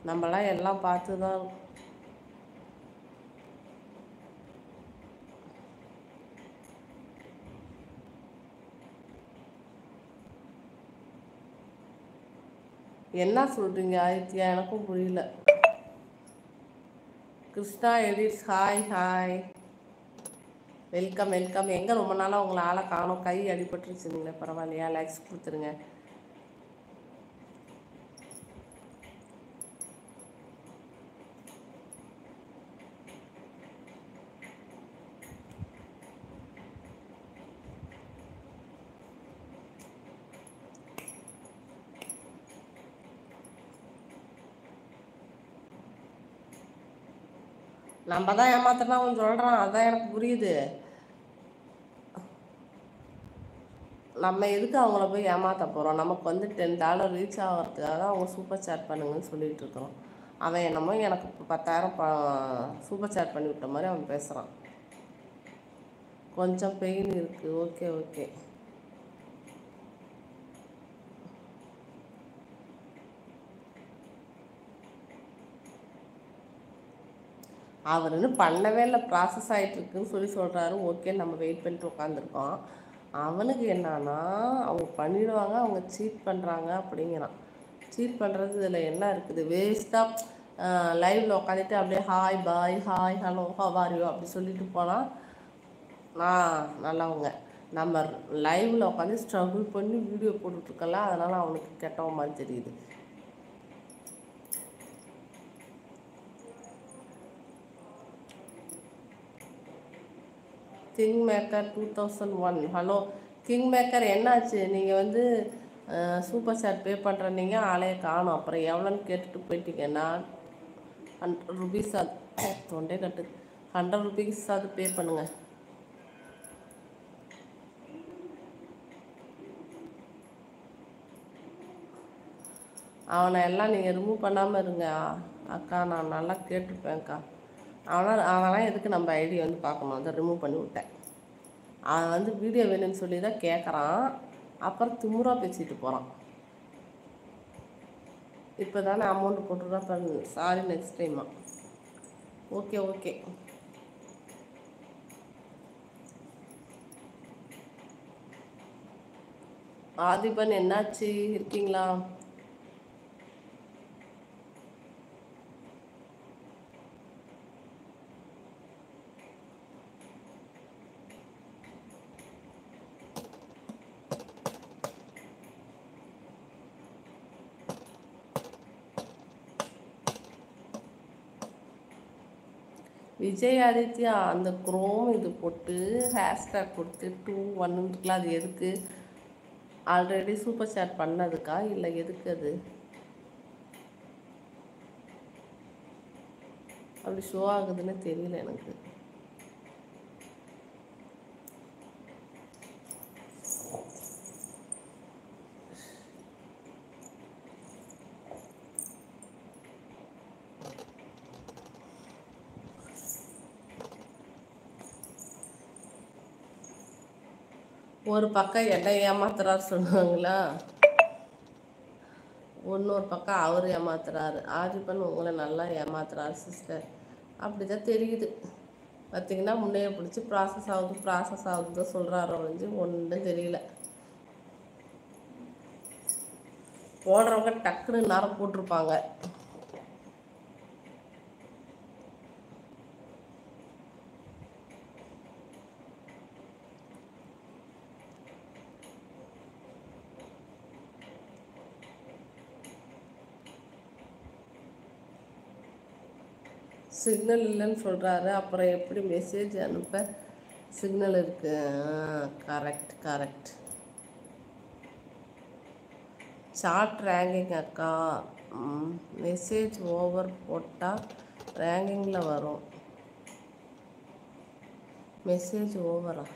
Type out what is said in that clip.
நம்மளாம் எல்லாம் பார்த்து தான். என்ன சொல்கிறீங்க ஆதித்யா? எனக்கும் புரியல. Krishna edits hi hi, welcome welcome. எங்கே ரொம்ப நாளாக உங்களை ஆளை காணும், கை அடிபட்டுருச்சுங்களே, பரவாயில்லையா? லைக்ஸ் கொடுத்துருங்க. நம்ம தான் ஏமாத்தினா அவன் சொல்கிறான், அதான் எனக்கு புரியுது. நம்ம எதுக்கு அவங்கள போய் ஏமாற்ற போகிறோம்? நமக்கு வந்து $10 ரீச் ஆகிறதுக்காக அவங்க சூப்பர் சேட் பண்ணுங்கன்னு சொல்லிட்டு இருக்கிறோம். அவன் என்னமோ எனக்கு 10,000 சூப்பர் சேட் பண்ணி விட்ட மாதிரி அவன் பேசுகிறான். கொஞ்சம் பெயின் இருக்குது. Okay okay. அவர் இன்னும் பண்ணவே இல்லை, ப்ராசஸ் ஆகிட்டுருக்குன்னு சொல்கிறாரு. ஓகே, நம்ம வெயிட் பண்ணிட்டு உட்காந்துருக்கோம். அவனுக்கு என்னன்னா, அவங்க பண்ணிடுவாங்க, அவங்க சீட் பண்ணுறாங்க அப்படிங்கிறான். சீட் பண்ணுறது இதில் என்ன இருக்குது? வேஸ்ட்டாக லைவில் உட்காந்துட்டு அப்படியே ஹாய் பாய் ஹாய் ஹலோ ஹவாரியோ அப்படி சொல்லிட்டு போனால் நல்லவங்க. நம்ம லைவில் உட்காந்து ஸ்ட்ரகிள் பண்ணி வீடியோ போட்டுட்ருக்கலாம், அதனால் அவனுக்கு கெட்டவ மாதிரி தெரியுது. King maker 2001. Hello king maker, என்னாச்சு? நீங்கள் வந்து சூப்பர் சாட் பே பண்ணுறீங்க, ஆளையை காணும். அப்புறம் எவ்வளோன்னு கேட்டுட்டு போயிட்டீங்க. நான் ₹100 அது தொண்டே கட்டு ₹100 அது பே பண்ணுங்க. அவனை எல்லாம் நீங்கள் ரிமூவ் பண்ணாமல் இருங்க அக்கா, நான் நல்லா கேட்டுப்பேன்க்கா. அவனெல்லாம் எதுக்கு நம்ம ஐடி வந்து பார்க்கணும்? அதை ரிமூவ் பண்ணி விட்டேன். அவன் வந்து வீடியோ வேணும்னு சொல்லி தான் கேட்குறான், அப்புறம் திமுறா பேசிட்டு போகிறான். இப்போ தானே அமௌண்ட் போட்டுருக்கா பண்ணு, சாரி நெக்ஸ்ட் டைமா. Okay okay. ஆதிபன் என்னாச்சு, இருக்கீங்களா? விஜய் ஆதித்யா, அந்த குரோம் இது போட்டு ஹேஷ்டேக் கொடுத்து 2-1 இருக்குல்ல, அது எதுக்கு? ஆல்ரெடி சூப்பர் சேட் பண்ணதுக்கா இல்லை எதுக்கு அது அப்படி ஷோ ஆகுதுன்னு தெரியல எனக்கு. ஒரு பக்கம் என்ன ஏமாத்துறாரு சொல்லுவாங்களா, இன்னொரு பக்கம் அவர் ஏமாத்துறாரு. ஆதிபன் உங்களை நல்லா ஏமாத்துறாரு சிஸ்டர், அப்படி தான் தெரியுது. பார்த்திங்கன்னா முன்னைய பிடிச்சி ப்ராசஸ் ஆகுது தான் சொல்கிறாரோ வந்து ஒன்றும் தெரியல. போடுறவங்க டக்குன்னு நேரம் போட்டிருப்பாங்க. சிக்னல் இல்லைன்னு சொல்கிறாரு, அப்புறம் எப்படி மெசேஜ் அனுப்ப சிக்னல் இருக்கு? Correct correct. சார்ட் ரேங்கிங் அக்கா, மெசேஜ் ஓவர் போட்டால் ரேங்கிங்கில் வரும். மெசேஜ் ஓவரா?